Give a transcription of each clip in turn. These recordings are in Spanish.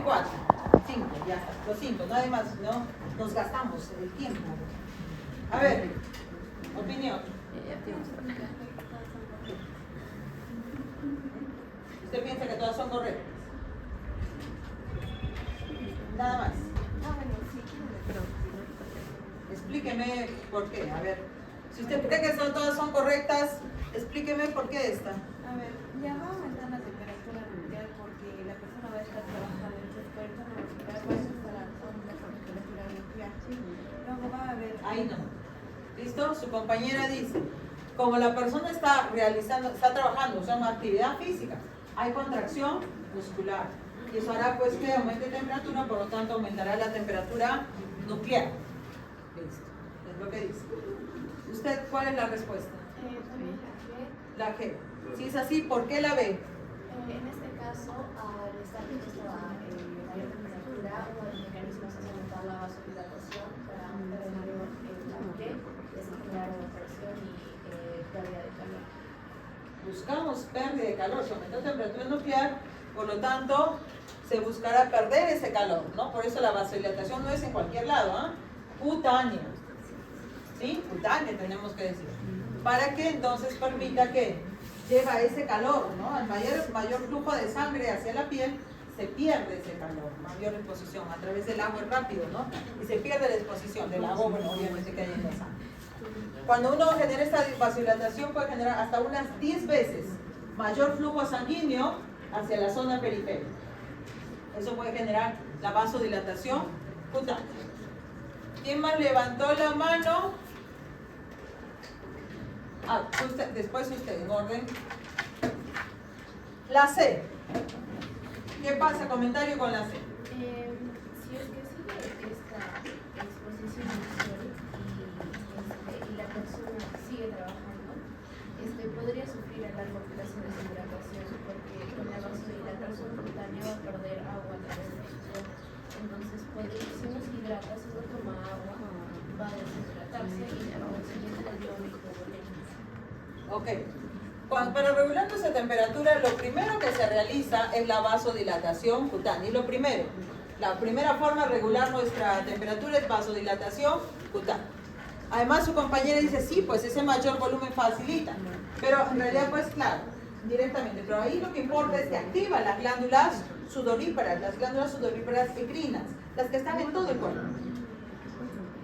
4. 5, ya está. Los 5, nada más, ¿no? Nos gastamos el tiempo. A ver, opinión. ¿Usted piensa que todas son correctas? Nada más. Explíqueme por qué. A ver, si usted cree que todas son correctas, explíqueme por qué esta. A ver, ya va a aumentar la temperatura mundial porque la persona va a estar trabajando, entonces por eso va a estar a una temperatura nuclear. Luego va a haber... Ahí no. ¿Listo? Su compañera dice, como la persona está trabajando, o sea, una actividad física, hay contracción muscular. Y eso hará pues que aumente temperatura, por lo tanto aumentará la temperatura nuclear. Listo. Es lo que dice. ¿Usted cuál es la respuesta? La G. Si es así, ¿por qué la B? En este caso, al estar expuesto a mayor temperatura, uno de los mecanismos es aumentar la vasodilatación para aumentar el mayor aire, desencadenar evaporación y pérdida de calor. Buscamos pérdida de calor, si aumenta la temperatura nuclear, por lo tanto, se buscará perder ese calor, ¿no? Por eso la vasodilatación no es en cualquier lado, ¿ah? Cutánea. ¿Sí? Cutánea tenemos que decir. Para que entonces permita que lleva ese calor, ¿no? Al mayor flujo de sangre hacia la piel, se pierde ese calor, mayor exposición. A través del agua es rápido, ¿no? Y se pierde la exposición del agua, bueno, obviamente que hay en la sangre. Cuando uno genera esta vasodilatación, puede generar hasta unas 10 veces mayor flujo sanguíneo hacia la zona periférica. Eso puede generar la vasodilatación cutánea. ¿Quién más levantó la mano? Después usted, en orden. La C. ¿Qué pasa? Comentario con la C. Si es que sigue esta exposición al sol y la persona sigue trabajando, podría sufrir a largo plazo deshidratación porque con la vasodilatación cutánea va a perder agua a través de sus ojos. Entonces, si no se hidrata, si no toma agua, va a deshidratarse y por consiguiente el dióxido hipovolémico. Ok. Para regular nuestra temperatura, lo primero que se realiza es la vasodilatación cutánea. Y la primera forma de regular nuestra temperatura es vasodilatación cutánea. Además, su compañera dice, sí, pues ese mayor volumen facilita. Pero en realidad, pues claro, directamente. Pero ahí lo que importa es que activa las glándulas sudoríparas, las glándulas sudoríparas encrinas, las que están en todo el cuerpo.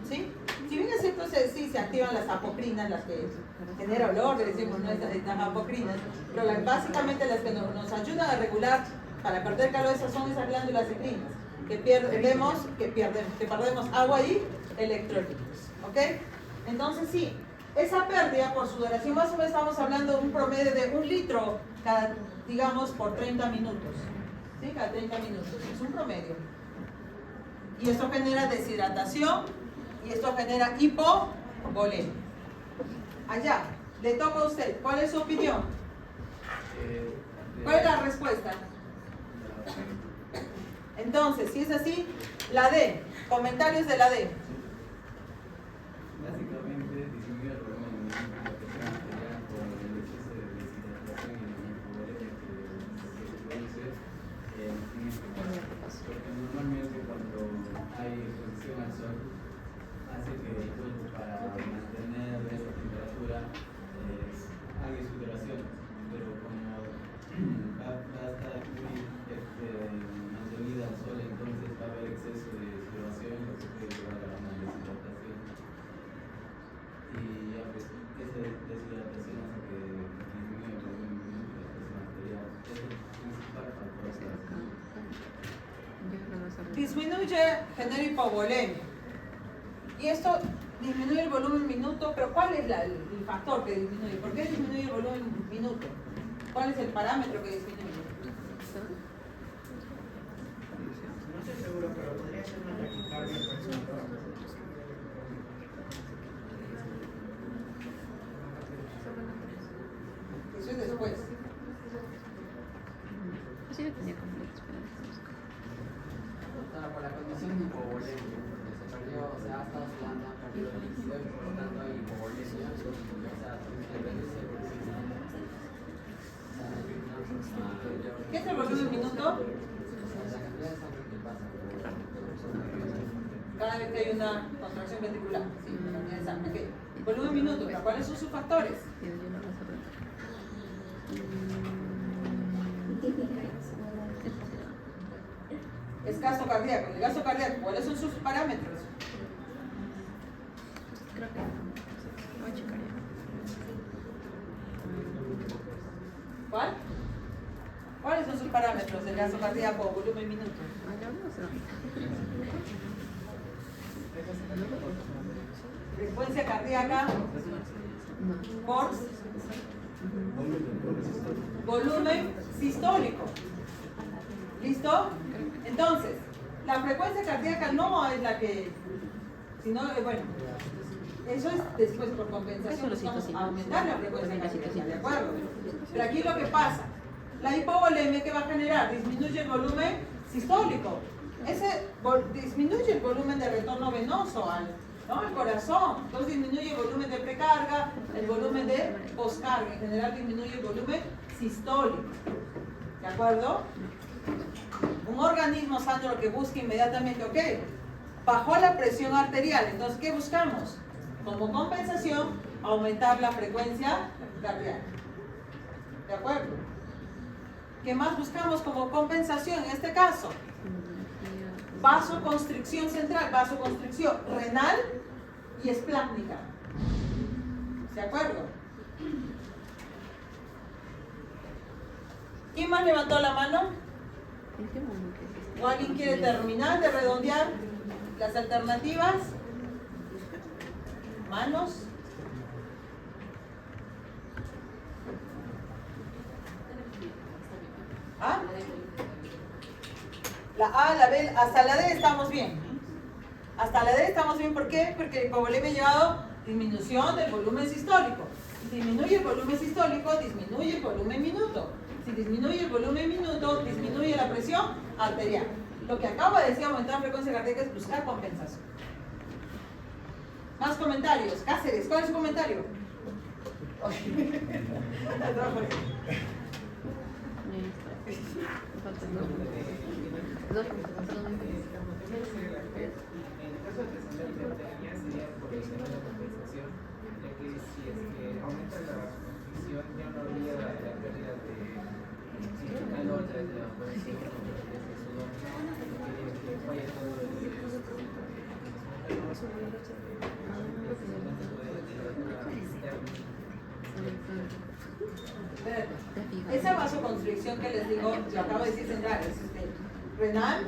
¿Sí? Si bien es cierto, sí se activan las apocrinas, las que generan olor, decimos, ¿no? Estas apocrinas, pero básicamente las que nos ayudan a regular, para perder calor, esas son esas glándulas encrinas, que perdemos agua y electrolitos. ¿Ok? Entonces sí, esa pérdida por sudoración, más o menos estamos hablando de un promedio de 1 litro cada, digamos, por 30 minutos. ¿Sí? Cada 30 minutos, es un promedio. Y esto genera deshidratación y esto genera hipovolemia. Allá, le toca a usted. ¿Cuál es su opinión? ¿Cuál es la respuesta? Entonces, si es así, la D. Comentarios de la D. Básicamente disminuye el volumen de la presión arterial por el exceso de deshidratación y la hipovolemia que se produce en este caso. Porque normalmente cuando hay exposición al sol, hace que el cuerpo, para mantener esa temperatura, haga sudoración, pero como va a estar muy mantenido al sol, entonces va a haber exceso de sudoración, lo que puede llevar a una deshidratación. Y ya pues, esa deshidratación hace que disminuya el volumen de la presión arterial. Es el principal factor. Disminuye, genera hipovolemia. Y esto disminuye el volumen minuto, pero ¿cuál es el factor que disminuye? ¿Por qué disminuye el volumen minuto? ¿Cuál es el parámetro que disminuye? No estoy seguro, pero podría ser una taquicardia personal. Eso es después. Sí, lo tenía completo, Por la condición de hipovolemia, se perdió, o sea, ha estado sudando, ha perdido el líquido y por lo tanto hay hipovolemia, o sea, ¿Qué es el volumen minuto? la cantidad de sangre que que hay una contracción ventricular. Sí, la unidad de sangre. Okay. Volumen minuto, ¿pero cuáles son sus factores? Es gasto cardíaco. El gasto cardíaco, ¿cuáles son sus parámetros? Creo que voy a checar ya. ¿Cuál? ¿Cuáles son sus parámetros del gasto cardíaco, volumen minuto? Frecuencia cardíaca por volumen sistólico. ¿Listo? Entonces, la frecuencia cardíaca no es la que, sino, bueno, eso es después por compensación, vamos a aumentar la frecuencia cardíaca, ¿de acuerdo? Pero aquí lo que pasa, la hipovolemia que va a generar disminuye el volumen sistólico. Ese disminuye el volumen de retorno venoso al corazón. Entonces disminuye el volumen de precarga, el volumen de poscarga. En general disminuye el volumen sistólico. ¿De acuerdo? Un organismo sano lo que busca inmediatamente, ok, bajó la presión arterial. Entonces, ¿qué buscamos? Como compensación, aumentar la frecuencia cardíaca. ¿De acuerdo? ¿Qué más buscamos como compensación en este caso? Vasoconstricción central, vasoconstricción renal y esplácnica. ¿De acuerdo? ¿Quién más levantó la mano? ¿O alguien quiere terminar de redondear las alternativas? Manos. ¿Ah? La A, la B, hasta la D estamos bien. Hasta la D estamos bien, ¿por qué? Porque el hipovolemia ha llevado disminución del volumen sistólico. Si disminuye el volumen sistólico, disminuye el volumen minuto. Si disminuye el volumen minuto, disminuye la presión arterial. Lo que acabo de decir, aumentar la frecuencia cardíaca, es buscar compensación. Más comentarios. Cáceres, ¿cuál es su comentario? En el caso de presentar hipertermia sería por el tema de compensación, ya que si es que aumenta la vasoconstricción ya no habría la pérdida de calor a través de la evaporación o del sudor, que falla todo el esa vasoconstricción que les digo, lo acabo de decir central, es renal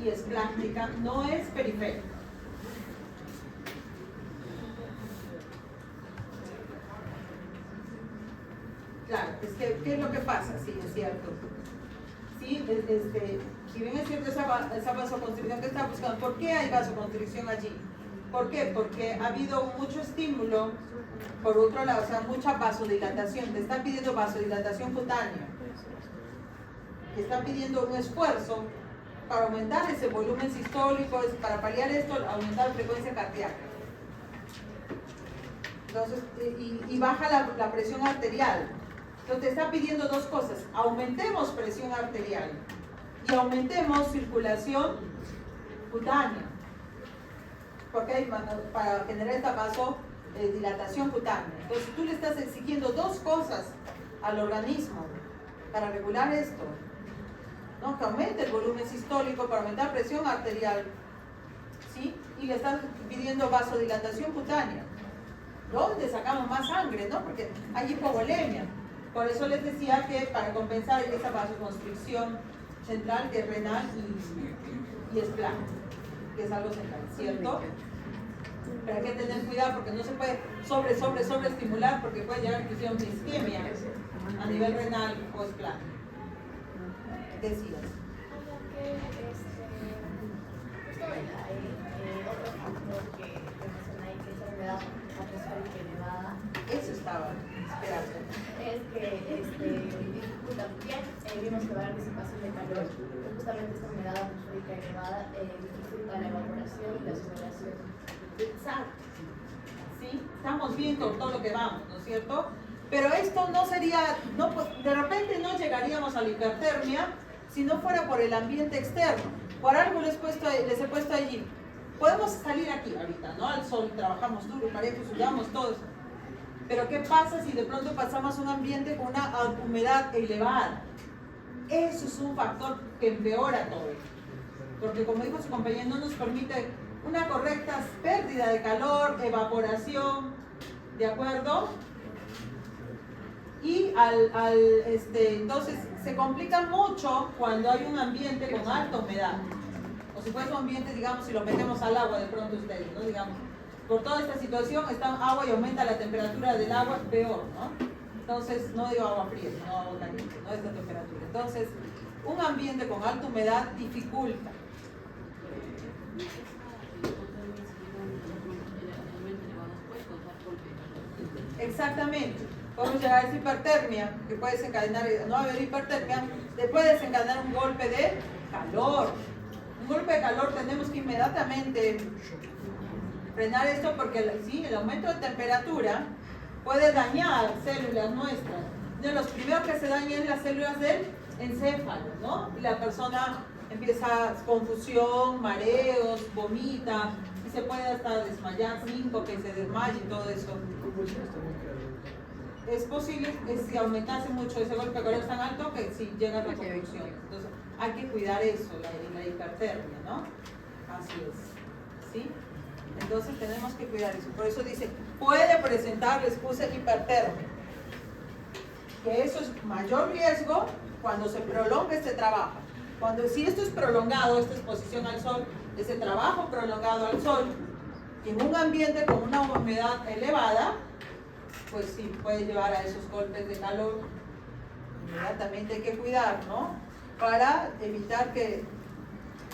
y esplácnica, no es periférica. Claro, es que, ¿qué es lo que pasa? Sí, es cierto. Sí, si bien es cierto esa vasoconstricción que está buscando, ¿por qué hay vasoconstricción allí? ¿Por qué? Porque ha habido mucho estímulo, por otro lado, o sea, mucha vasodilatación. Te está pidiendo vasodilatación cutánea. Te está pidiendo un esfuerzo para aumentar ese volumen sistólico, para paliar esto, aumentar la frecuencia cardíaca. Entonces, y baja la presión arterial. Entonces te está pidiendo dos cosas: aumentemos presión arterial y aumentemos circulación cutánea. Porque para generar esta vasodilatación cutánea. Entonces tú le estás exigiendo dos cosas al organismo para regular esto, ¿no? Que aumente el volumen sistólico para aumentar presión arterial, ¿sí? Y le estás pidiendo vasodilatación cutánea. ¿Dónde sacamos más sangre, no? Porque hay hipovolemia. Por eso les decía que para compensar esa vasoconstricción central, que es renal y esplácnica, que es algo central, ¿cierto? Pero hay que tener cuidado porque no se puede sobreestimular, porque puede llegar inclusive a una isquemia a nivel renal o esplácnico. Decías. Justo otro factor que menciona ahí, que es la enfermedad atmosférica elevada, Eso estaba esperando. es que dificulta bien, vimos que va a haber disipación de calor, pero justamente esta humedad atmosférica elevada dificulta la evaporación y la sudoración. Exacto. ¿Sí? Estamos bien con todo lo que vamos, ¿no es cierto? Pero esto no sería, de repente no llegaríamos a la hipertermia si no fuera por el ambiente externo. Por algo les he puesto allí podemos salir aquí ahorita, ¿no? Al sol, trabajamos duro, parejo, sudamos, todo eso. Pero ¿qué pasa si de pronto pasamos a un ambiente con una humedad elevada? Eso es un factor que empeora todo. Porque como dijo su compañero, no nos permite una correcta pérdida de calor, evaporación, ¿de acuerdo? Y entonces se complica mucho cuando hay un ambiente con alta humedad. O si fuese un ambiente, digamos, si lo metemos al agua de pronto ustedes, ¿no? Digamos, por toda esta situación está agua y aumenta la temperatura del agua, peor, ¿no? Entonces, no digo agua fría, sino agua caliente, no esta temperatura. Entonces, un ambiente con alta humedad dificulta. Exactamente. Podemos llegar a esa hipertermia, que puede desencadenar, no haber hipertermia, te puede desencadenar un golpe de calor. Un golpe de calor tenemos que inmediatamente frenar esto porque sí, el aumento de temperatura puede dañar células nuestras. De los primeros que se dañan las células del encéfalo, ¿no? Y la persona empieza confusión, mareos, vomita, y se puede hasta desmayar, que se desmaye y todo eso. Es posible que si aumentase mucho ese golpe de calor tan alto que si llega a la convulsión. Entonces hay que cuidar eso, la hipertermia, ¿no? Así es. ¿Sí? Entonces tenemos que cuidar eso. Por eso dice, puede presentar, les puse hipertermia. Que eso es mayor riesgo cuando se prolonga este trabajo. Si esto es prolongado, esta exposición al sol, ese trabajo prolongado al sol, en un ambiente con una humedad elevada, pues sí, puede llevar a esos golpes de calor. Inmediatamente hay que cuidar, ¿no? Para evitar que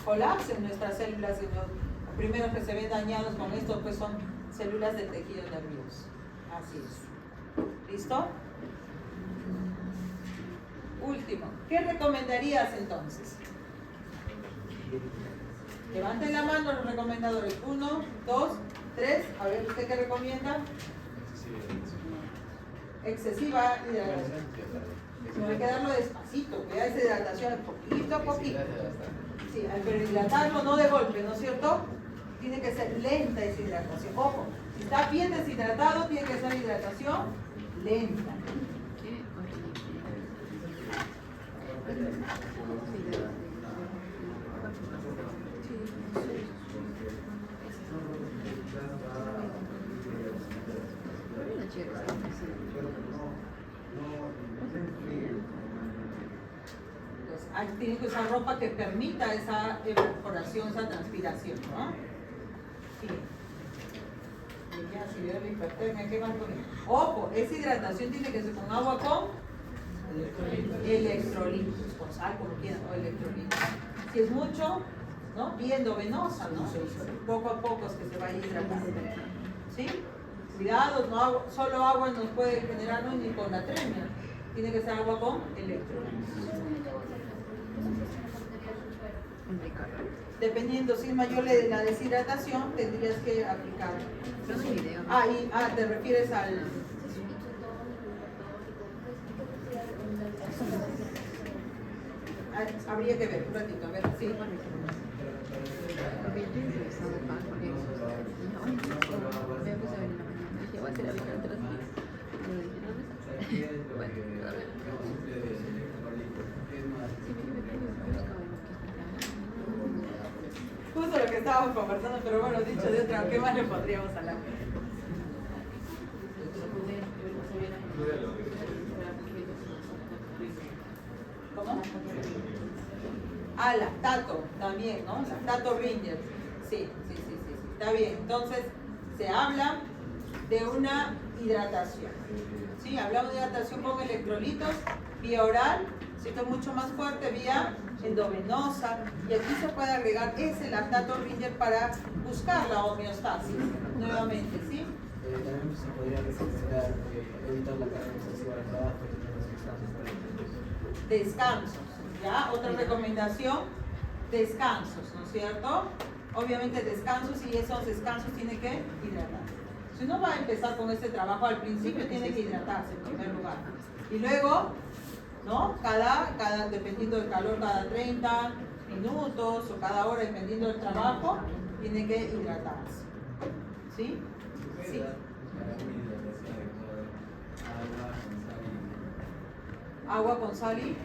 colapsen nuestras células. Los primeros que se ven dañados con esto pues son células del tejido nervioso. Así es. ¿Listo? Último, ¿qué recomendarías entonces? Levanten la mano los recomendadores. 1, 2, 3. A ver, ¿usted qué recomienda? Excesiva hidratación. Hay que darlo despacito, que esa hidratación poquito a poquito. Sí, pero hidratarlo no de golpe, ¿no es cierto? Tiene que ser lenta esa hidratación. Ojo, si está bien deshidratado, tiene que ser hidratación lenta. Tiene que usar ropa que permita esa evaporación, esa transpiración, ¿no? Sí. Y ya, si veo la hipertermia, ¿qué más poner? Ojo, esa hidratación tiene que ser con agua con electrolitos, con sal, como quieran, o electrolitos. Si es mucho, ¿no? Viendo venosa, ¿no? Poco a poco es que se vaya hidratando. ¿Sí? Cuidado, no solo agua nos puede generar una hiponatremia. Tiene que ser agua con electrolitos. Dependiendo, si es mayor la deshidratación, tendrías que aplicar. Te refieres al... Habría que ver, un ratito, a ver, sí. Justo lo que estábamos conversando, pero bueno, dicho de otra, ¿qué más le podríamos hablar? ¿Cómo? Lactato también, ¿no? Lactato Ringer. Sí, está bien. Entonces, se habla de una hidratación. Sí, hablamos de hidratación con electrolitos, vía oral, si esto es mucho más fuerte, vía endovenosa, y aquí se puede agregar ese lactato Ringer para buscar la homeostasis nuevamente, ¿sí? También se podría recomendar evitar la carga excesiva del trabajo y descansos, ¿ya? Otra recomendación, descansos, ¿no es cierto? Obviamente descansos, y esos descansos tiene que hidratar. Si uno va a empezar con este trabajo, al principio tiene que hidratarse en primer lugar. Y luego, ¿no? Dependiendo del calor, cada 30, minutos o cada hora, dependiendo del trabajo, tiene que hidratarse. ¿Sí? Sí. Agua con sal y limón.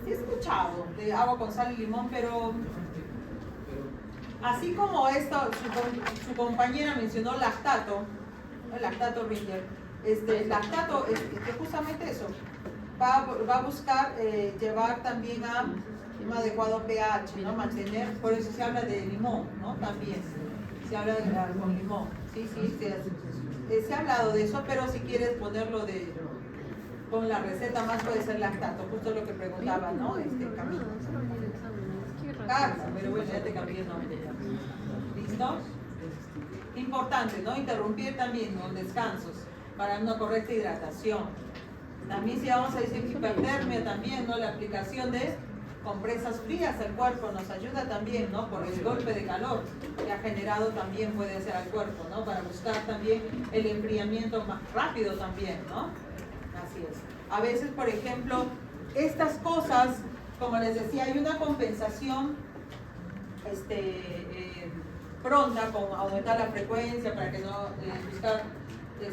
sí he escuchado de agua con sal y limón, pero así como esto, su compañera mencionó lactato, el lactato Ringer, lactato es que justamente eso, va a buscar llevar también a un adecuado pH, ¿no? Mantener, por eso se habla de limón, ¿no? También se habla de con limón, sí, se ha hablado de eso, pero si quieres ponerlo con la receta más puede ser lactato, justo lo que preguntaba, ¿no? Camino. Carla, pero bueno, ya te cambié el nombre. ¿Listo? Importante, ¿no? Interrumpir también los descansos para una correcta hidratación. También si vamos a decir hipertermia también, ¿no? La aplicación de compresas frías al cuerpo nos ayuda también, ¿no? Por el golpe de calor que ha generado también puede hacer al cuerpo, ¿no? Para buscar también el enfriamiento más rápido también, ¿no? Así es. A veces, por ejemplo, estas cosas, como les decía, hay una compensación pronta con aumentar la frecuencia para que no buscar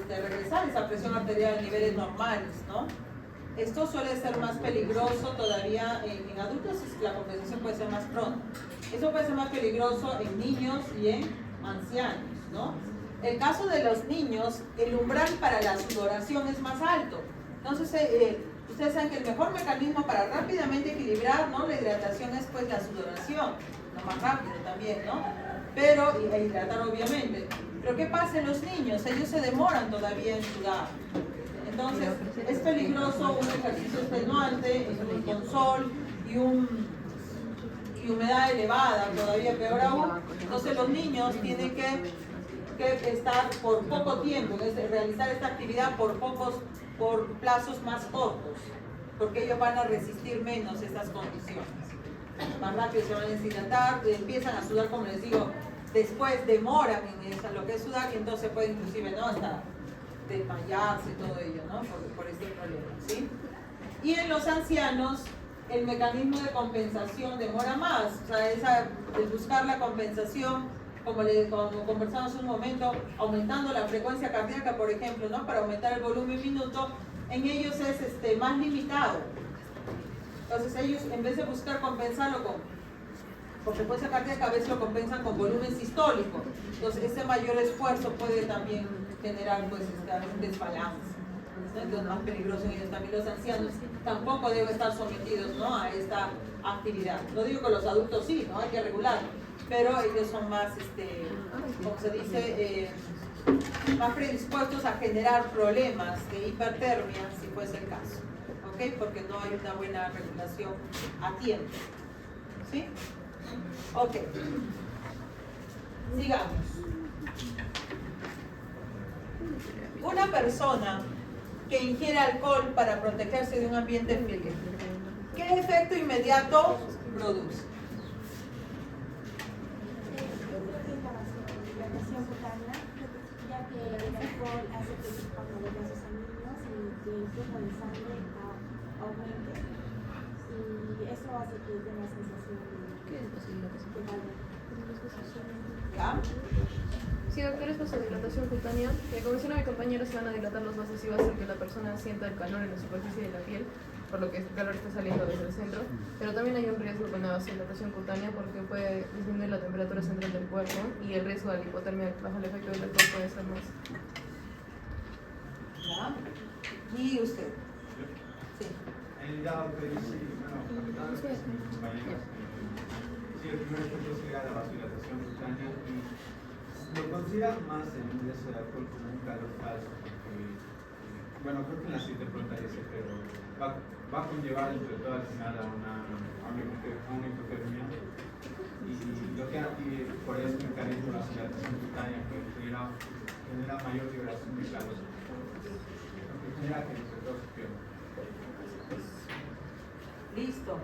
regresar esa presión arterial a niveles normales, ¿no? Esto suele ser más peligroso todavía en adultos, la compensación puede ser más pronta. Eso puede ser más peligroso en niños y en ancianos, ¿no? El caso de los niños, el umbral para la sudoración es más alto. Entonces, ustedes saben que el mejor mecanismo para rápidamente equilibrar, ¿no? La hidratación es pues la sudoración, lo más rápido también, ¿no? Pero, y hidratar obviamente. Pero ¿qué pasa en los niños? Ellos se demoran todavía en sudar. Entonces, es peligroso un ejercicio extenuante con sol y humedad elevada, todavía peor aún. Entonces, los niños tienen que estar por poco tiempo, es decir, realizar esta actividad por plazos más cortos, porque ellos van a resistir menos estas condiciones. Más rápido se van a deshidratar, empiezan a sudar, como les digo, después demoran en lo que es sudar y entonces puede inclusive, ¿no? Hasta desmayarse y todo ello, ¿no? Por este problema, ¿sí? Y en los ancianos el mecanismo de compensación demora más, o sea, el buscar la compensación, como conversamos un momento, aumentando la frecuencia cardíaca, por ejemplo, ¿no? Para aumentar el volumen minuto, en ellos es más limitado. Entonces ellos, en vez de buscar compensarlo con frecuencia cardíaca, a veces lo compensan con volumen sistólico. Entonces ese mayor esfuerzo puede también generar pues un desbalance. Entonces más peligroso en ellos también. Los ancianos tampoco deben estar sometidos, ¿no? A esta actividad. No digo que los adultos sí, ¿no? Hay que regularlo, pero ellos son más, como se dice, más predispuestos a generar problemas de hipertermia, si fuese el caso, ¿ok? Porque no hay una buena regulación a tiempo, ¿sí? Ok, sigamos. Una persona que ingiere alcohol para protegerse de un ambiente frío, ¿qué efecto inmediato produce? Hidratación cutánea, ya que el alcohol hace que los vasos sanguíneos y que el flujo de sangre aumente, y eso hace que tenga sensación de calor. ¿Ya? Sí, doctor, es vasodilatación cutánea. Como menciona mi compañero, se van a dilatar los vasos y va a hacer que la persona sienta el calor en la superficie de la piel, por lo que el calor está saliendo desde el centro. Pero también hay un riesgo con la vasodilatación cutánea porque puede disminuir la temperatura central del cuerpo y el riesgo de la hipotermia bajo el efecto del alcohol puede ser más. ¿Ya? ¿Y usted? Sí. Dado que sí, el primer ejemplo sería la vasodilatación cutánea y lo considera más el ingreso de alcohol como un calor falso, porque, bueno, creo que en la siguiente pregunta dice, pero va a conllevar entre todo al final a una hipotermia, y lo que aquí por ese mecanismo de vasodilatación cutánea que genera mayor liberación de calor, lo que genera que entre todo se pierda. Listo.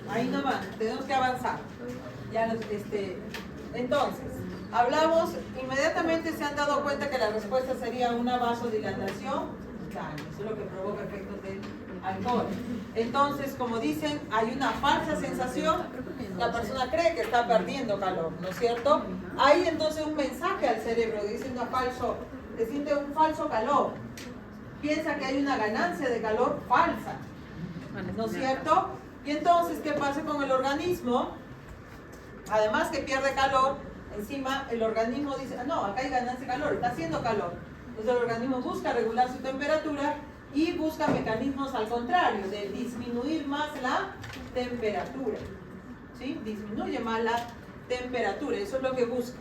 Ahí nomás, tenemos que avanzar. Ya entonces, hablamos, inmediatamente se han dado cuenta que la respuesta sería una vasodilatación cutánea. Eso es lo que provoca efectos de alcohol. Entonces, como dicen, hay una falsa sensación, la persona cree que está perdiendo calor, ¿no es cierto? Hay entonces un mensaje al cerebro diciendo se siente un falso calor. Piensa que hay una ganancia de calor falsa, ¿no es cierto? Y entonces, ¿qué pasa con el organismo? Además que pierde calor, encima el organismo dice, no, acá hay ganancia de calor, está haciendo calor. Entonces el organismo busca regular su temperatura y busca mecanismos al contrario, de disminuir más la temperatura. ¿Sí? Disminuye más la temperatura, eso es lo que busca.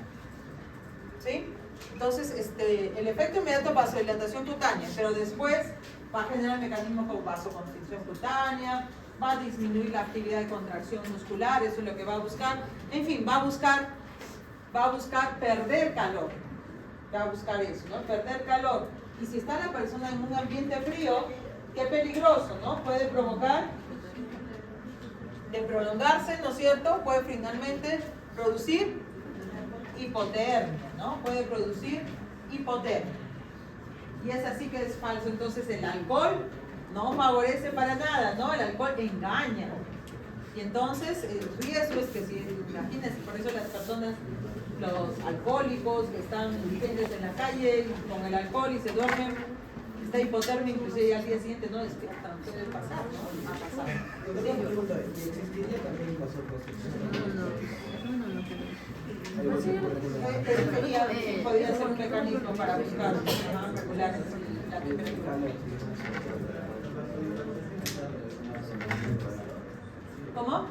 ¿Sí? Entonces, el efecto inmediato vasodilatación cutánea, pero después va a generar mecanismos como vasoconstricción cutánea, va a disminuir la actividad de contracción muscular, eso es lo que va a buscar. En fin, va a buscar perder calor. Va a buscar eso, ¿no? Perder calor. Y si está la persona en un ambiente frío, qué peligroso, ¿no? Puede provocar, de prolongarse, ¿no es cierto? Puede finalmente producir hipotermia, ¿no? Puede producir hipotermia. Y es así que es falso. Entonces el alcohol no favorece para nada, ¿no? El alcohol engaña. Y entonces el riesgo es que si, imagínense, por eso las personas, los alcohólicos que están indigentes en la calle con el alcohol y se duermen, está hipotermia, inclusive al día siguiente no despiertan. Puede pasar, ¿no? Ha pasado. Una pregunta, ¿existiría también vasoconstricción? Podría ser un mecanismo para buscar regular la temperatura. ¿Cómo?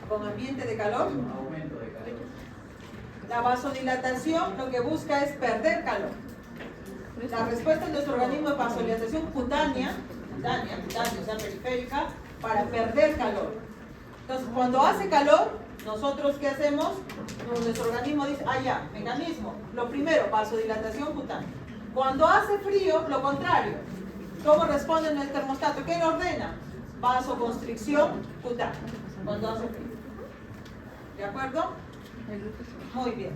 ¿Con ambiente de calor? La vasodilatación lo que busca es perder calor. La respuesta de nuestro organismo es vasodilatación cutánea, o sea, periférica, para perder calor. Entonces, cuando hace calor, nosotros ¿qué hacemos? Nuestro organismo dice, ya, mecanismo. Lo primero, vasodilatación cutánea. Cuando hace frío, lo contrario. ¿Cómo responde el termostato? ¿Qué le ordena? Vasoconstricción cutánea. Cuando hace frío. ¿De acuerdo? Muy bien.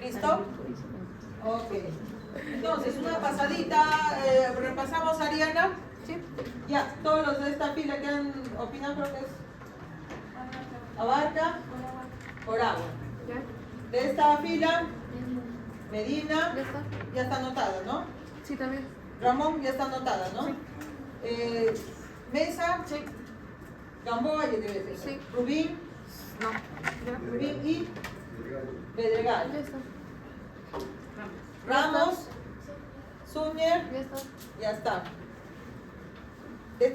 ¿Listo? Ok. Entonces, una pasadita, repasamos, Ariana. ¿Sí? Ya, todos los de esta fila que han opinado, creo que es Abarca por agua. De esta fila, Medina, ya está anotada, ¿no? Sí, también. Ramón, ya está anotada, ¿no? Sí. Mesa, Sí. Gamboa, ya debe ser. Sí. Rubín, No. Ya. Rubín y Pedregal. Ya está. Ramos, Suñer, Ya está. ya está. De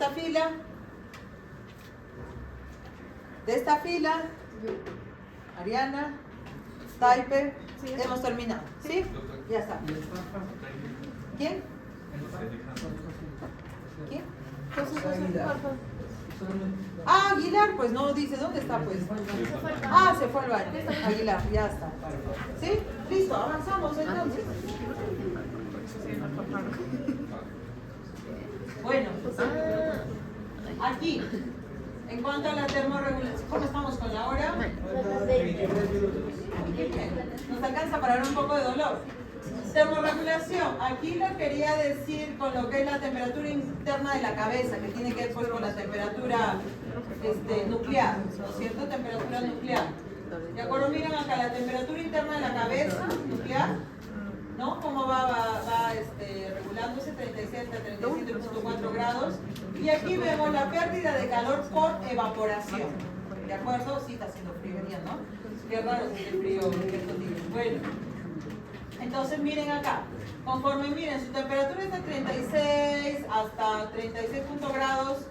esta fila, Ariana, Taipe, Sí. hemos terminado. ¿Sí? Ya está. ¿Quién? ¿Quién? Aguilar, pues no dice dónde está, pues. Se fue al baño. Aguilar, ya está. ¿Sí? Listo, avanzamos entonces. Bueno, aquí, en cuanto a la termorregulación, ¿cómo estamos con la hora? Nos alcanza para dar un poco de dolor. Termorregulación, aquí lo quería decir con lo que es la temperatura interna de la cabeza, que tiene que ver pues, con la temperatura nuclear, ¿no es cierto? Temperatura nuclear. ¿De acuerdo? Miren acá, la temperatura interna de la cabeza nuclear, ¿no? Cómo va regulándose 37 a 37.4 grados. Y aquí vemos la pérdida de calor por evaporación. ¿De acuerdo? Sí, está haciendo frío, ¿no? Qué raro si el frío en estos días. Bueno. Entonces miren acá, conforme miren, su temperatura es de 36 hasta 36 grados,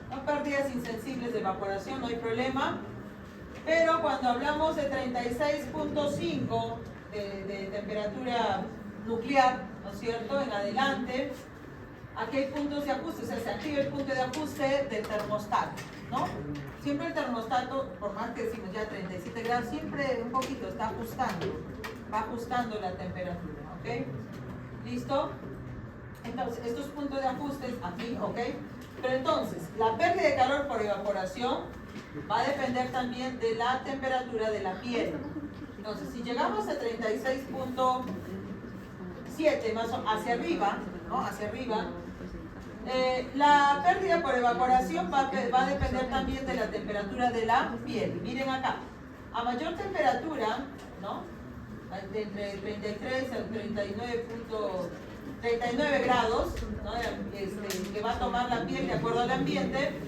no pérdidas insensibles de evaporación, no hay problema, pero cuando hablamos de 36.5 de temperatura nuclear, ¿no es cierto?, en adelante, aquí hay puntos de ajuste, o sea, se activa el punto de ajuste del termostato, ¿no? Siempre el termostato, por más que decimos ya 37 grados, siempre un poquito está ajustando. Va ajustando la temperatura, ¿ok? ¿Listo? Entonces, estos puntos de ajustes aquí, ¿ok? Pero entonces, la pérdida de calor por evaporación va a depender también de la temperatura de la piel. Entonces, si llegamos a 36.7 más hacia arriba, ¿no? Hacia arriba. La pérdida por evaporación va a depender también de la temperatura de la piel. Miren acá, a mayor temperatura, ¿no? Entre 33 a 39 grados, ¿no? Que va a tomar la piel de acuerdo al ambiente,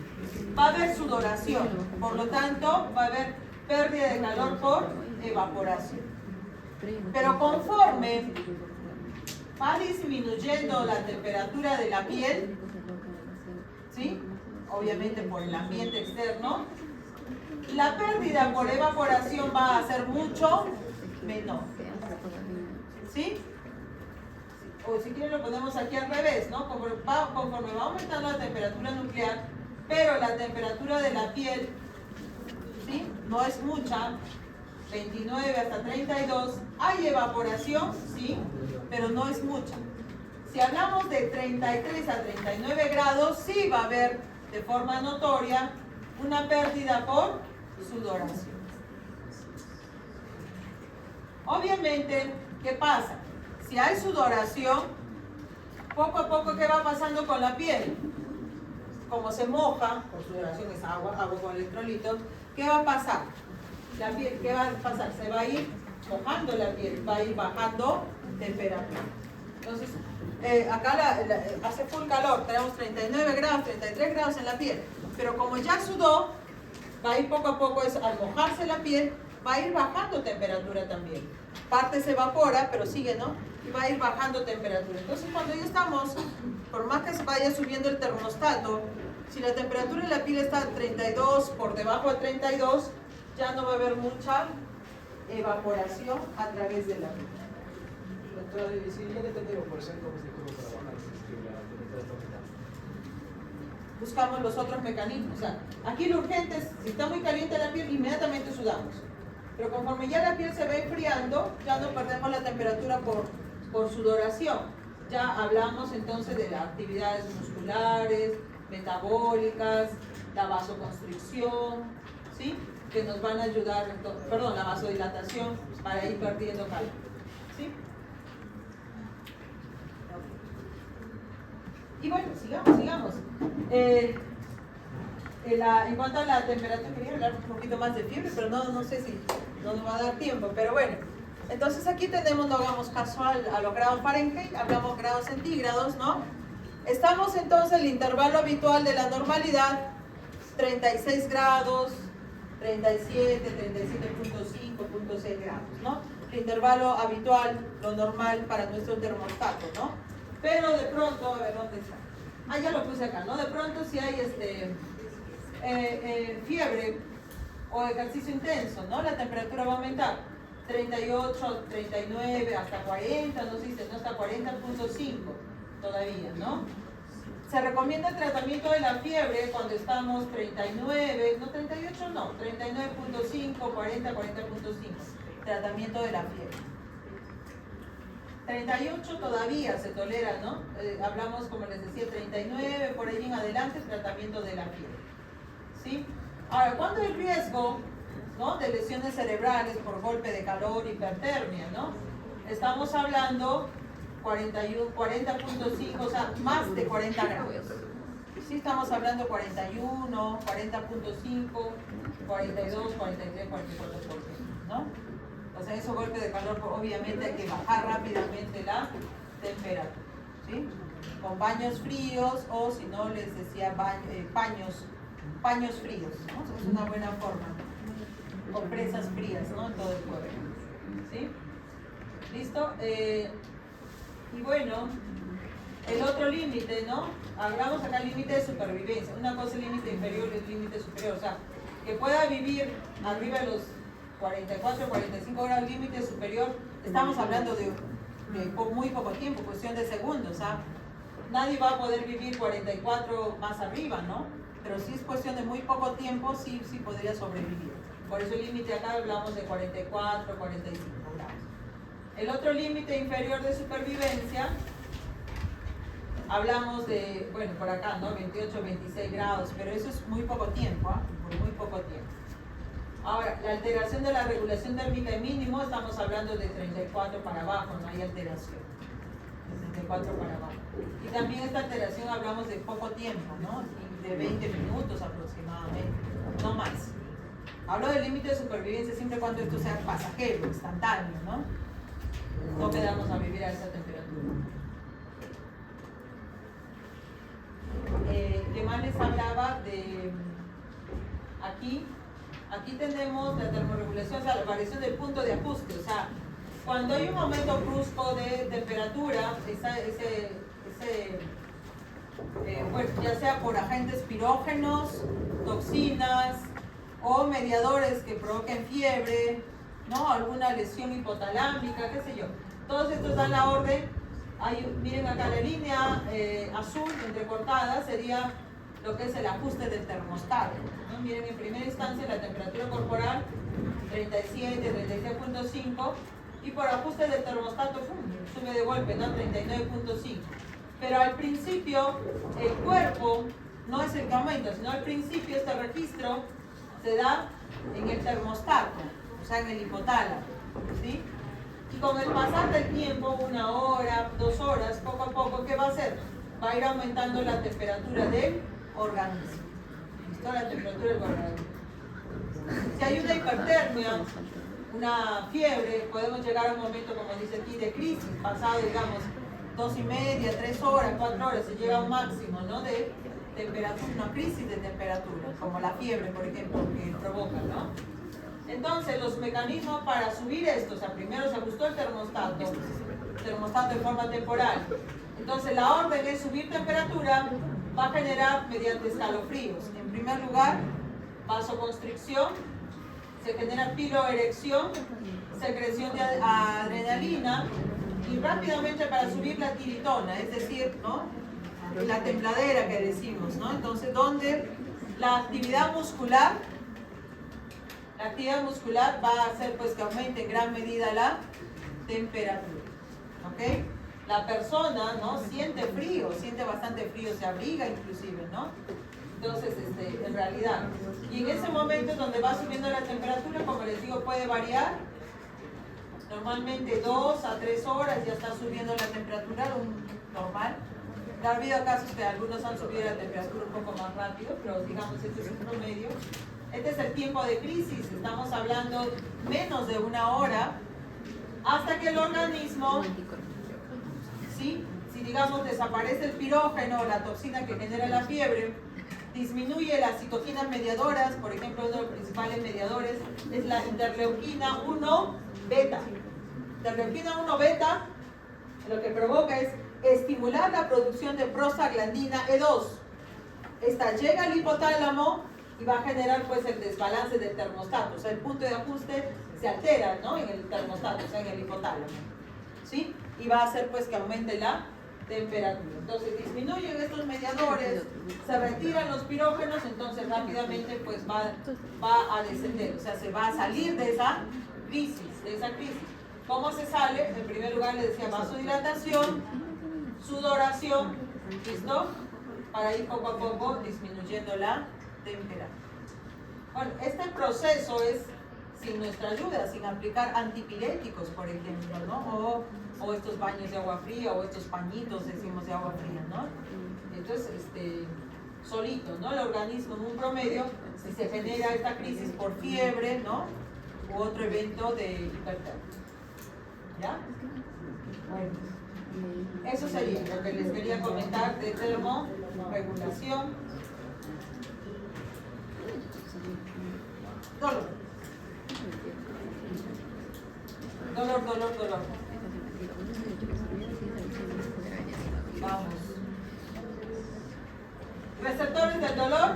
va a haber sudoración, por lo tanto va a haber pérdida de calor por evaporación. Pero conforme va disminuyendo la temperatura de la piel, ¿sí? Obviamente por el ambiente externo, la pérdida por evaporación va a ser mucho menor. ¿Sí? O si quieren lo ponemos aquí al revés, ¿no? Conforme va aumentando la temperatura nuclear, pero la temperatura de la piel, ¿sí? No es mucha, 29 hasta 32, hay evaporación, sí, pero no es mucha. Si hablamos de 33 a 39 grados, sí va a haber de forma notoria una pérdida por sudoración. Obviamente, ¿qué pasa? Si hay sudoración, poco a poco, ¿qué va pasando con la piel? Como se moja, por sudoración es agua con electrolitos, ¿qué va a pasar? La piel, ¿qué va a pasar? Se va a ir mojando la piel, va a ir bajando temperatura. Entonces, acá hace full calor, tenemos 39 grados, 33 grados en la piel, pero como ya sudó, va a ir poco a poco, al mojarse la piel, va a ir bajando temperatura también. Parte se evapora, pero sigue, ¿no? Y va a ir bajando temperatura. Entonces, cuando ya estamos, por más que se vaya subiendo el termostato, si la temperatura de la piel está a 32, por debajo de 32, ya no va a haber mucha evaporación a través de la piel. Doctora, si ya depende de evaporación, ¿cómo se puede trabajar si la temperatura está aumentando? Buscamos los otros mecanismos. O sea, aquí lo urgente es, si está muy caliente la piel, inmediatamente sudamos. Pero conforme ya la piel se va enfriando, ya no perdemos la temperatura por sudoración. Ya hablamos entonces de las actividades musculares, metabólicas, la vasoconstricción, ¿sí? Que nos van a ayudar, perdón, la vasodilatación para ir perdiendo calor, ¿sí? Y bueno, sigamos. En cuanto a la temperatura, quería hablar un poquito más de fiebre, pero no sé si no nos va a dar tiempo, pero bueno. Entonces aquí tenemos, no hagamos caso a los grados Fahrenheit, hablamos grados centígrados, ¿no? Estamos entonces en el intervalo habitual de la normalidad, 36 grados, 37, 37.5, 0.6 grados, ¿no? El intervalo habitual, lo normal para nuestro termostato, ¿no? Pero de pronto, a ver, ¿dónde está? Ah, ya lo puse acá, ¿no? De pronto si hay fiebre o ejercicio intenso, ¿no? La temperatura va a aumentar 38, 39, hasta 40, no sé si no, hasta 40.5 todavía, ¿no? Se recomienda el tratamiento de la fiebre cuando estamos 39, no 38, no, 39.5, 40, 40.5, tratamiento de la fiebre. 38 todavía se tolera, ¿no? Hablamos, como les decía, 39, por ahí en adelante, tratamiento de la fiebre. ¿Sí? Ahora, ¿cuándo hay riesgo, ¿no? De lesiones cerebrales por golpe de calor, hipertermia, ¿no? Estamos hablando 40.5, o sea, más de 40 grados. Sí, estamos hablando 41, 40.5, 42, 43, 44%, ¿no? O sea, esos golpes de calor, obviamente hay que bajar rápidamente la temperatura, ¿sí? Con baños fríos o, si no, les decía paños fríos, ¿no? Es una buena forma. Compresas frías, ¿no? En todo el cuerpo, ¿sí? ¿Listo? Y bueno, el otro límite, ¿no? Hablamos acá del límite de supervivencia. Una cosa es el límite inferior y el límite superior. O sea, que pueda vivir arriba de los 44, 45 grados, límite superior. Estamos hablando de muy poco tiempo, cuestión de segundos. ¿Ah? Nadie va a poder vivir 44 más arriba, ¿no? Pero si es cuestión de muy poco tiempo, sí podría sobrevivir. Por eso el límite acá hablamos de 44, 45 grados. El otro límite inferior de supervivencia, hablamos de, bueno, por acá, ¿no? 28, 26 grados, pero eso es muy poco tiempo, ¿ah? Por muy poco tiempo. Ahora, la alteración de la regulación térmica de mínimo, estamos hablando de 34 para abajo, no hay alteración. Desde 44 para abajo. Y también esta alteración hablamos de poco tiempo, ¿no? De 20 minutos aproximadamente, no más. Hablo del límite de supervivencia siempre cuando esto sea pasajero, instantáneo, ¿no? No quedamos a vivir a esa temperatura. ¿Qué más les hablaba de aquí? Aquí tenemos la termorregulación, o sea, la variación del punto de ajuste. O sea, cuando hay un aumento brusco de temperatura, bueno, ya sea por agentes pirógenos, toxinas o mediadores que provoquen fiebre, ¿no? Alguna lesión hipotalámica, qué sé yo. Todos estos dan la orden. Miren acá la línea azul entrecortada sería lo que es el ajuste del termostato, ¿no? Miren, en primera instancia la temperatura corporal 37, 36.5 y por ajuste del termostato sube de golpe, ¿no? 39.5. Pero al principio el cuerpo no es el que aumenta, sino al principio este registro se da en el termostato, o sea, en el hipotálamo, ¿sí? Y con el pasar del tiempo, 1 hora, 2 horas, poco a poco, ¿qué va a hacer? Va a ir aumentando la temperatura del organismo. ¿Listo? La temperatura del organismo. Si hay una hipertermia, una fiebre, podemos llegar a un momento, como dice aquí, de crisis, pasado, digamos, 2:30, 3 horas, 4 horas, se llega a un máximo, ¿no? De temperatura, una crisis de temperatura, como la fiebre, por ejemplo, que provoca, ¿no? Entonces, los mecanismos para subir esto, o sea, primero se ajustó el termostato de forma temporal. Entonces, la orden es subir temperatura, va a generar mediante escalofríos. En primer lugar, vasoconstricción, se genera piloerección, secreción de adrenalina y rápidamente para subir la tiritona, es decir, ¿no? La tembladera que decimos, ¿no? Entonces, donde la actividad muscular va a hacer pues que aumente en gran medida la temperatura, ¿ok? La persona, ¿no? Siente frío, siente bastante frío, se abriga inclusive, ¿no? Entonces, en realidad, y en ese momento donde va subiendo la temperatura, como les digo, puede variar, normalmente 2 a 3 horas ya está subiendo la temperatura, normal. Ha habido casos que algunos han subido la temperatura un poco más rápido, pero digamos, este es un promedio. Este es el tiempo de crisis, estamos hablando menos de 1 hora, hasta que el organismo, ¿sí? Si digamos desaparece el pirógeno, la toxina que genera la fiebre, disminuye las citoquinas mediadoras, por ejemplo, uno de los principales mediadores es la interleuquina 1 beta. Interleuquina 1 beta lo que provoca es estimular la producción de prostaglandina E2. Esta llega al hipotálamo y va a generar pues el desbalance del termostato, o sea, el punto de ajuste se altera, ¿no? En el termostato, o sea, en el hipotálamo, ¿sí? Y va a hacer pues que aumente la temperatura. Entonces disminuyen estos mediadores, se retiran los pirógenos, entonces rápidamente pues va a descender, o sea, se va a salir de esa crisis, ¿Cómo se sale? En primer lugar les decía vasodilatación, sudoración, ¿listo? Para ir poco a poco disminuyendo la temperatura. Bueno, este proceso es sin nuestra ayuda, sin aplicar antipiréticos, por ejemplo, ¿no? O estos baños de agua fría, o estos pañitos, decimos, de agua fría, ¿no? Entonces, solito, ¿no? El organismo en un promedio, si se genera esta crisis por fiebre, ¿no? U otro evento de hipertermia. ¿Ya? Bueno, eso sería lo que les quería comentar de termorregulación. Dolor. Vamos. Receptores del dolor,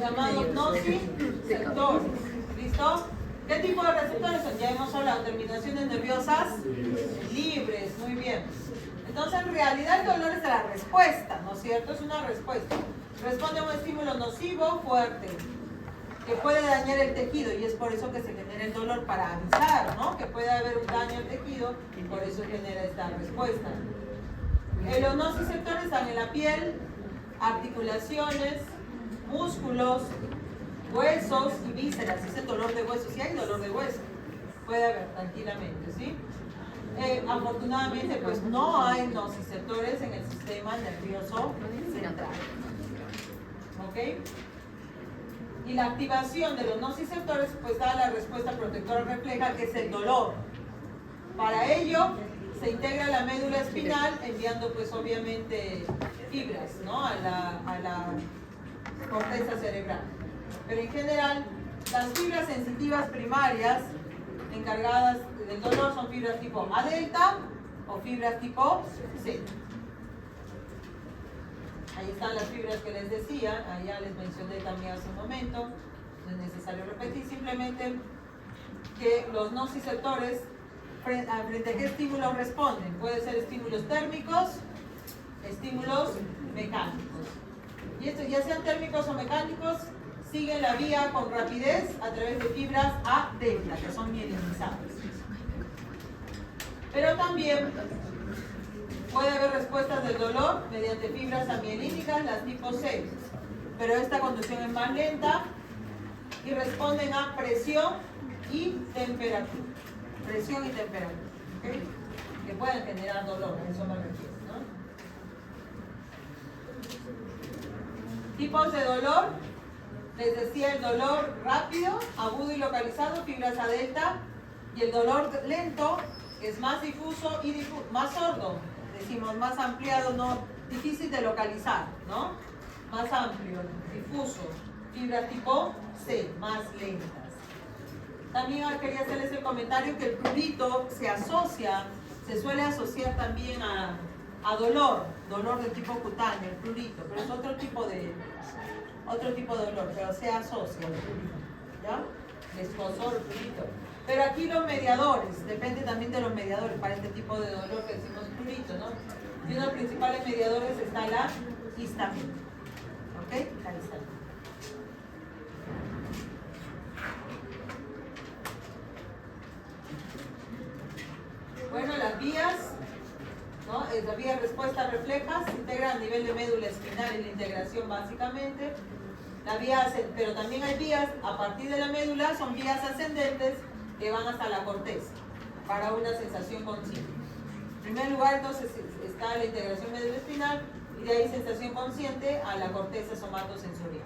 llamados nociceptores. ¿Listo? ¿Qué tipo de receptores son? Ya hemos hablado, terminaciones nerviosas libres, muy bien. Entonces, en realidad el dolor es la respuesta, ¿no es cierto? Es una respuesta. Responde a un estímulo nocivo fuerte, que puede dañar el tejido, y es por eso que se genera el dolor, para avisar, ¿no? Que puede haber un daño al tejido, y por eso genera esta respuesta. Los nociceptores están en la piel, articulaciones, músculos, huesos y vísceras. Es el dolor de huesos. Si hay dolor de hueso, puede haber tranquilamente, ¿sí? Afortunadamente, pues no hay nociceptores en el sistema nervioso central. ¿Ok? Y la activación de los nociceptores pues da la respuesta protectora refleja, que es el dolor. Para ello se integra la médula espinal enviando pues obviamente fibras, ¿no? a la corteza cerebral. Pero en general las fibras sensitivas primarias encargadas del dolor son fibras tipo A delta o fibras tipo C. Ahí están las fibras que les decía, ahí ya les mencioné también hace un momento, no es necesario repetir, simplemente que los nociceptores frente a qué estímulos responden. Pueden ser estímulos térmicos, estímulos mecánicos. Y estos, ya sean térmicos o mecánicos, siguen la vía con rapidez a través de fibras A delta, que son mielinizadas. Pero también puede haber respuestas del dolor mediante fibras amielínicas, las tipo C, pero esta conducción es más lenta y responden a presión y temperatura. Presión y temperatura, ¿okay? Que pueden generar dolor, a eso me refiero, ¿no? Tipos de dolor, les decía el dolor rápido, agudo y localizado, fibras A delta, y el dolor lento, que es más difuso y más sordo, decimos más ampliado, no, difícil de localizar, ¿no? Más amplio, difuso, fibras tipo C, más lentas. También quería hacerles el comentario que el prurito se suele asociar también a dolor de tipo cutáneo, el prurito, pero es otro tipo de dolor, pero se asocia al prurito, ¿ya? El escozor, el prurito. Pero aquí los mediadores, depende también de los mediadores para este tipo de dolor que decimos prurito, ¿no? Y uno de los principales mediadores está la histamina, ¿ok? La histamina. Bueno, las vías, ¿no? Las vías respuesta reflejas se integran a nivel de médula espinal en la integración básicamente. Pero también hay vías a partir de la médula, son vías ascendentes que van hasta la corteza para una sensación consciente. En primer lugar, entonces, está la integración médula espinal y de ahí sensación consciente a la corteza somatosensorial.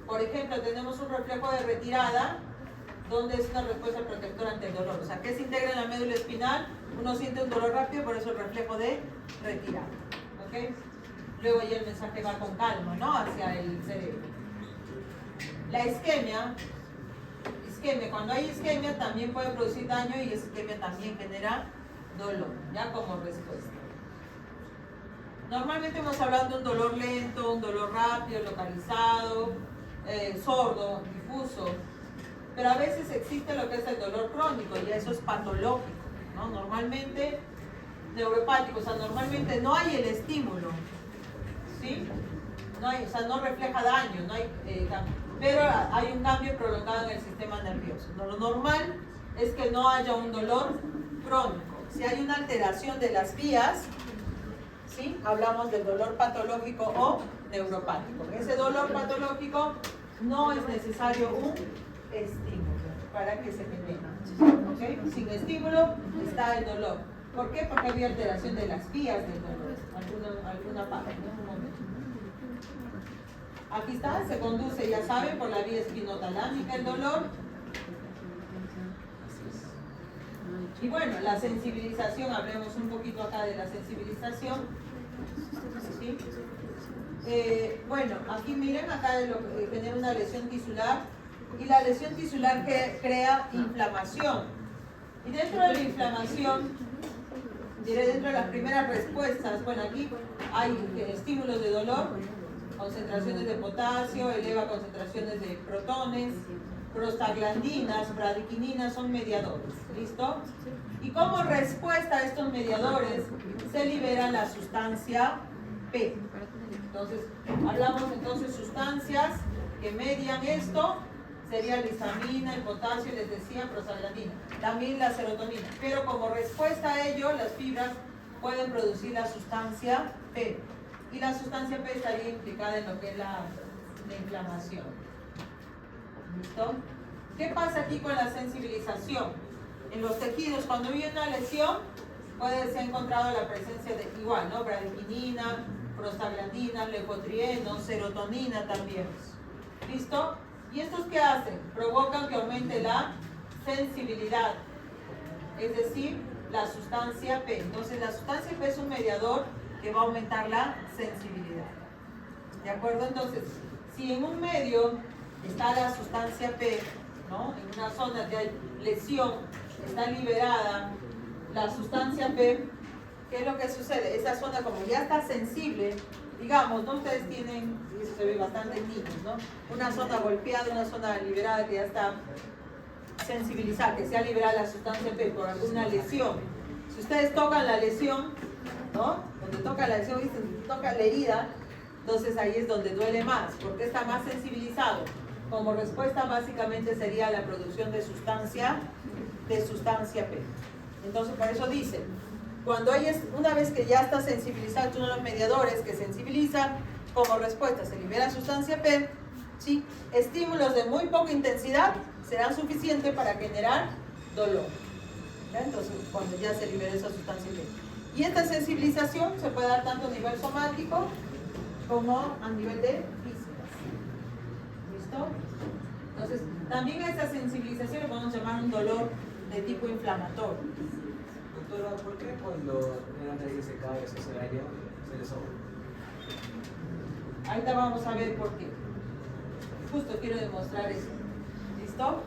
Por ejemplo, tenemos un reflejo de retirada, donde es una respuesta protectora ante el dolor. O sea, ¿qué se integra en la médula espinal? Uno siente un dolor rápido, por eso el reflejo de retirada. ¿Ok? Luego ya el mensaje va con calma, ¿no? Hacia el cerebro. La isquemia, cuando hay isquemia también puede producir daño y isquemia también genera dolor, ya como respuesta. Normalmente hemos hablado de un dolor lento, un dolor rápido, localizado, sordo, difuso. Pero a veces existe lo que es el dolor crónico y eso es patológico, ¿no? Normalmente neuropático, o sea, normalmente no hay el estímulo, ¿sí? No hay, o sea, no refleja daño, no hay cambio, pero hay un cambio prolongado en el sistema nervioso. Lo normal es que no haya un dolor crónico. Si hay una alteración de las vías, ¿sí? Hablamos del dolor patológico o neuropático. Ese dolor patológico no es necesario un estímulo para que se genere, ¿okay? Sin estímulo está el dolor. ¿Por qué? Porque había alteración de las vías del dolor, alguna parte, en un momento. Aquí está, se conduce, ya saben, por la vía espinotalámica el dolor. Y bueno, la sensibilización, hablemos un poquito acá de la sensibilización. ¿Sí? Bueno, aquí miren, acá tener una lesión tisular. Y la lesión tisular que crea inflamación. Y dentro de la inflamación, diré dentro de las primeras respuestas, bueno, aquí hay estímulos de dolor, concentraciones de potasio, eleva concentraciones de protones, prostaglandinas, bradiquininas son mediadores, ¿listo? Y como respuesta a estos mediadores se libera la sustancia P. Entonces, hablamos entonces sustancias que median esto, sería la histamina, el potasio, les decía, prostaglandina, también la serotonina. Pero como respuesta a ello, las fibras pueden producir la sustancia P. Y la sustancia P estaría implicada en lo que es la inflamación. ¿Listo? ¿Qué pasa aquí con la sensibilización? En los tejidos, cuando hay una lesión, puede ser encontrado la presencia de igual, ¿no? Bradipinina, prostaglandina, leucotrieno, serotonina también. ¿Listo? ¿Y estos qué hacen? Provocan que aumente la sensibilidad, es decir, la sustancia P. Entonces, la sustancia P es un mediador que va a aumentar la sensibilidad. ¿De acuerdo? Entonces, si en un medio está la sustancia P, ¿no? En una zona que hay lesión, está liberada la sustancia P, ¿qué es lo que sucede? Esa zona, como ya está sensible, digamos, ¿no? Ustedes tienen, y eso se ve bastante en niños, ¿no? Una zona golpeada, una zona liberada que ya está sensibilizada, que se ha liberado la sustancia P por alguna lesión. Si ustedes tocan la lesión, ¿no? Donde toca la lesión, dicen, toca la herida, entonces ahí es donde duele más, porque está más sensibilizado. Como respuesta básicamente sería la producción de sustancia P. Entonces por eso dicen, cuando una vez que ya está sensibilizado, uno de los mediadores que sensibiliza, como respuesta se libera sustancia P, ¿sí? Estímulos de muy poca intensidad serán suficientes para generar dolor. ¿Ya? Entonces cuando ya se libera esa sustancia P. Y esta sensibilización se puede dar tanto a nivel somático como a nivel de vísceras. ¿Listo? Entonces, también a esta sensibilización le podemos llamar un dolor de tipo inflamatorio. Doctora, ¿por qué cuando una nariz se cae o se daña, se le sobra? Ahorita vamos a ver por qué. Justo quiero demostrar eso. ¿Listo?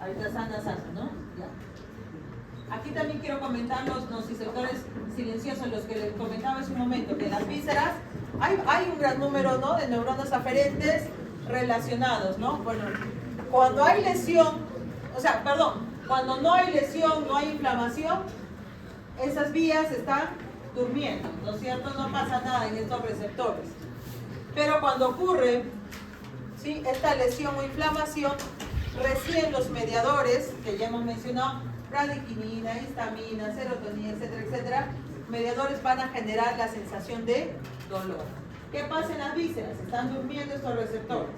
Ahorita sana, ¿no? Ya. Aquí también quiero comentar los nociceptores silenciosos, los que les comentaba hace un momento, que en las vísceras hay un gran número, ¿no?, de neuronas aferentes relacionados, ¿no? Bueno, cuando hay lesión, cuando no hay lesión, no hay inflamación, esas vías están durmiendo, ¿no es cierto? No pasa nada en estos receptores. Pero cuando ocurre, ¿sí?, esta lesión o inflamación, recién los mediadores que ya hemos mencionado, bradipinina, histamina, serotonina, etcétera, etcétera, mediadores van a generar la sensación de dolor. ¿Qué pasa en las vísceras? Están durmiendo estos receptores.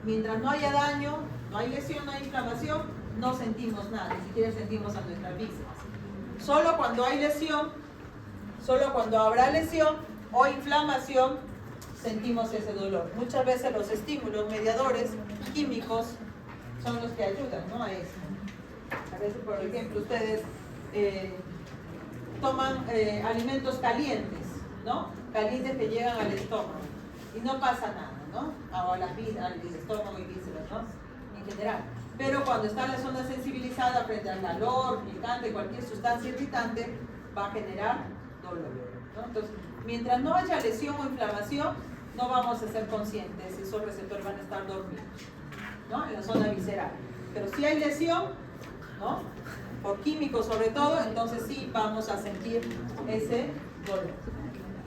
Mientras no haya daño, no hay lesión, no hay inflamación, no sentimos nada, ni siquiera sentimos a nuestras vísceras. Solo cuando hay lesión, solo cuando habrá lesión o inflamación, sentimos ese dolor. Muchas veces los estímulos mediadores químicos son los que ayudan, ¿no?, a eso. A veces, por ejemplo, ustedes toman alimentos calientes, ¿no? Calientes que llegan al estómago y no pasa nada, ¿no? O al estómago y vísceras, ¿no? En general. Pero cuando está la zona sensibilizada frente al calor, picante, cualquier sustancia irritante, va a generar dolor, ¿no? Entonces, mientras no haya lesión o inflamación, no vamos a ser conscientes, esos receptores van a estar dormidos, ¿no?, en la zona visceral. Pero si hay lesión, ¿no?, por químicos sobre todo, entonces sí vamos a sentir ese dolor.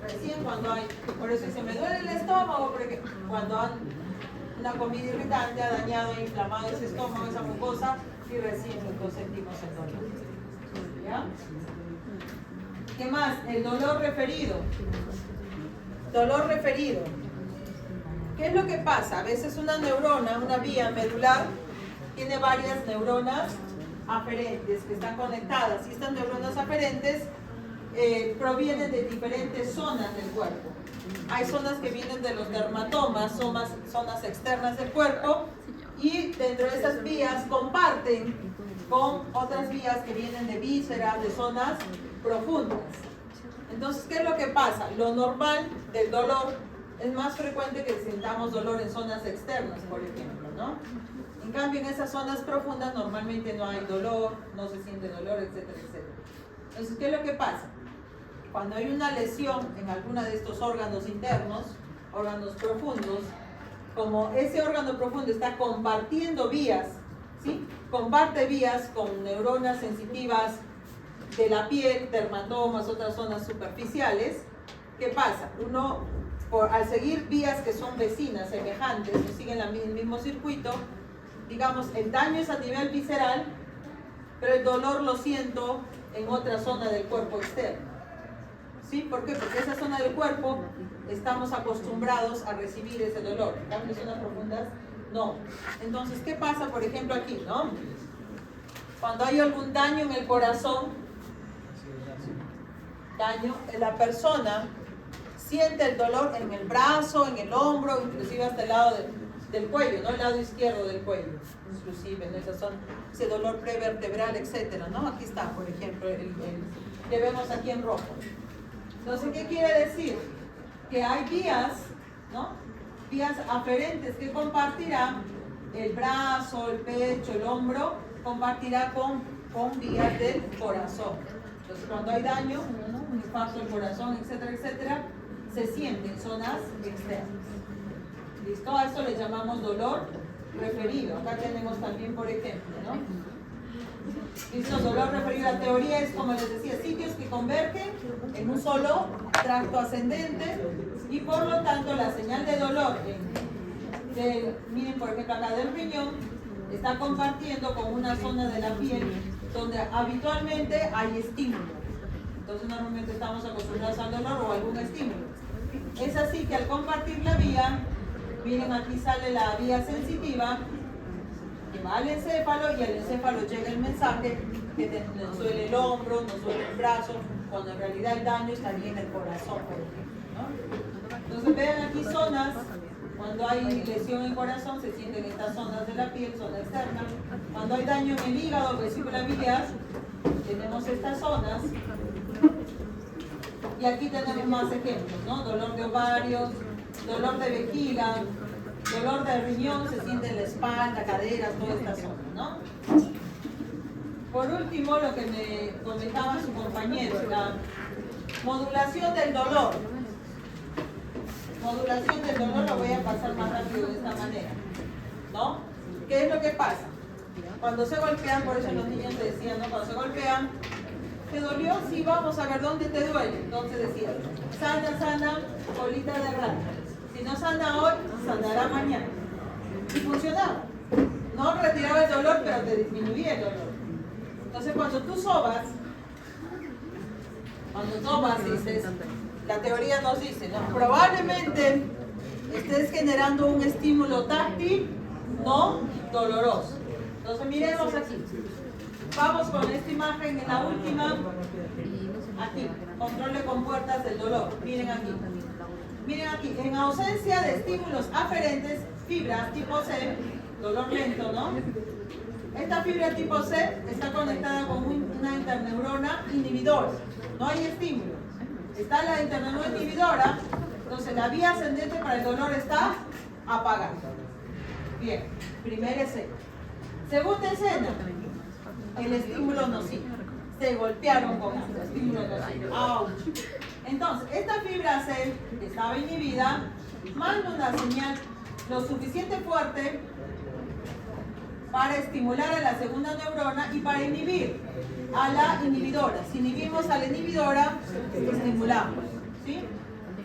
Recién cuando hay, por eso dice, me duele el estómago, porque cuando una comida irritante ha dañado e inflamado ese estómago, esa mucosa, y recién entonces sentimos el dolor. ¿Ya? ¿Qué más? El dolor referido. Dolor referido. ¿Qué es lo que pasa? A veces una neurona, una vía medular, tiene varias neuronas aferentes que están conectadas, y estas neuronas aferentes provienen de diferentes zonas del cuerpo. Hay zonas que vienen de los dermatomas, zonas externas del cuerpo, y dentro de esas vías comparten con otras vías que vienen de vísceras, de zonas profundas. Entonces, ¿qué es lo que pasa? Lo normal del dolor es más frecuente que sintamos dolor en zonas externas, por ejemplo, ¿no? En cambio, en esas zonas profundas normalmente no hay dolor, no se siente dolor, etcétera, etcétera. Entonces, ¿qué es lo que pasa? Cuando hay una lesión en alguno de estos órganos internos, órganos profundos, como ese órgano profundo está compartiendo vías, ¿sí?, comparte vías con neuronas sensitivas de la piel, dermatomas, otras zonas superficiales, ¿qué pasa? Uno, al seguir vías que son vecinas, semejantes, que siguen el mismo circuito, digamos, el daño es a nivel visceral, pero el dolor lo siento en otra zona del cuerpo externo. ¿Sí? ¿Por qué? Porque esa zona del cuerpo estamos acostumbrados a recibir ese dolor. En cambio, en zonas profundas, no. Entonces, ¿qué pasa, por ejemplo, aquí, no? Cuando hay algún daño en el corazón, la persona siente el dolor en el brazo, en el hombro, inclusive hasta el lado del cuello, ¿no? El lado izquierdo del cuello, inclusive, ¿no? Ese dolor prevertebral, etcétera, ¿no? Aquí está, por ejemplo, el que vemos aquí en rojo. Entonces, ¿qué quiere decir? Que hay vías, ¿no? Vías aferentes que compartirá el brazo, el pecho, el hombro, compartirá con vías del corazón. Entonces, cuando hay daño, ¿no? Un infarto del corazón, etcétera, etcétera, se siente en zonas externas. ¿Listo? A esto le llamamos dolor referido. Acá tenemos también, por ejemplo, ¿no? ¿Listo? Dolor referido. La teoría es, como les decía, sitios que convergen en un solo tracto ascendente y por lo tanto la señal de dolor miren, por ejemplo, acá del riñón está compartiendo con una zona de la piel donde habitualmente hay estímulo. Entonces normalmente estamos acostumbrados al dolor o a algún estímulo. Es así que al compartir la vía, miren, aquí sale la vía sensitiva que va al encéfalo y al encéfalo llega el mensaje que nos duele el hombro, nos duele el brazo, cuando en realidad el daño estaría en el corazón, por ejemplo, ¿no? Entonces vean aquí zonas, cuando hay lesión en el corazón se sienten estas zonas de la piel, zona externa. Cuando hay daño en el hígado, vesícula biliar, tenemos estas zonas. Y aquí tenemos más ejemplos, ¿no? Dolor de ovarios, dolor de vejiga, dolor de riñón, se siente en la espalda, caderas, toda esta zona, ¿no? Por último, lo que me comentaba su compañero, la modulación del dolor. Modulación del dolor lo voy a pasar más rápido de esta manera, ¿no? ¿Qué es lo que pasa? Cuando se golpean, por eso los niños decían, ¿no? Cuando se golpean, ¿te dolió? Sí, vamos a ver dónde te duele. Entonces decía, sana, colita de rana. Si no sana hoy, sanará mañana. Y funcionaba. No retiraba el dolor, pero te disminuía el dolor. Entonces cuando tú sobas, dices, la teoría nos dice, ¿no? Probablemente estés generando un estímulo táctil no doloroso. Entonces miremos aquí. Vamos con esta imagen en la última. Aquí, control de compuertas del dolor. Miren aquí. Miren aquí, en ausencia de estímulos aferentes, fibras tipo C, dolor lento, ¿no? Esta fibra tipo C está conectada con una interneurona inhibidora. No hay estímulo. Está la interneurona inhibidora, entonces la vía ascendente para el dolor está apagada. Bien, primera escena. Segunda escena, el estímulo nocivo. Se golpearon con el estímulo nocivo. ¡Auch! Entonces, esta fibra C, que estaba inhibida, manda una señal lo suficiente fuerte para estimular a la segunda neurona y para inhibir a la inhibidora. Si inhibimos a la inhibidora, estimulamos, ¿sí?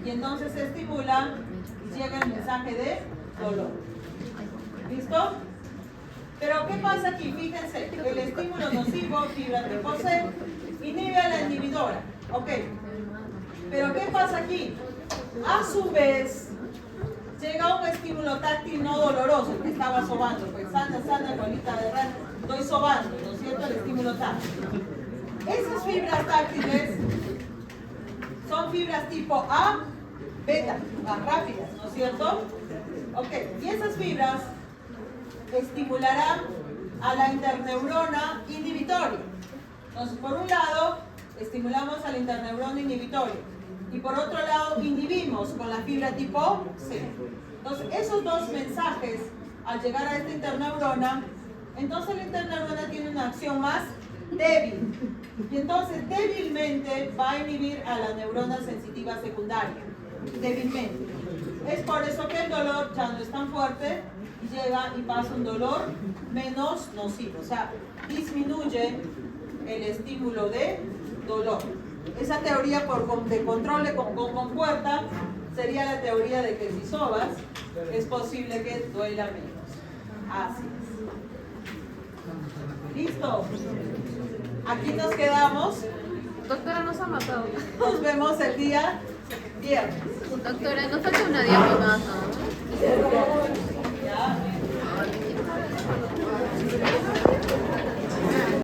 Y entonces se estimula y llega el mensaje de dolor. ¿Listo? Pero ¿qué pasa aquí? Fíjense, el estímulo nocivo, fibra tipo C, inhibe a la inhibidora. Ok. Pero ¿qué pasa aquí? A su vez, llega un estímulo táctil no doloroso, que estaba sobando, pues sana, colita de rana, estoy sobando, ¿no es cierto? El estímulo táctil. Esas fibras táctiles son fibras tipo A, beta, más rápidas, ¿no es cierto? Ok, y esas fibras estimularán a la interneurona inhibitoria. Entonces, por un lado, estimulamos a la interneurona inhibitoria. Y por otro lado, inhibimos con la fibra tipo C. Entonces, esos dos mensajes, al llegar a esta interneurona, entonces la interneurona tiene una acción más débil. Y entonces, débilmente va a inhibir a la neurona sensitiva secundaria. Débilmente. Es por eso que el dolor ya no es tan fuerte y llega y pasa un dolor menos nocivo. O sea, disminuye el estímulo de dolor. Esa teoría de control de compuerta sería la teoría de que si sobas es posible que duela menos. Así es. ¿Listo? Aquí nos quedamos. Doctora, nos ha matado. Nos vemos el día viernes. Doctora, nos falta una diapo más, ¿no?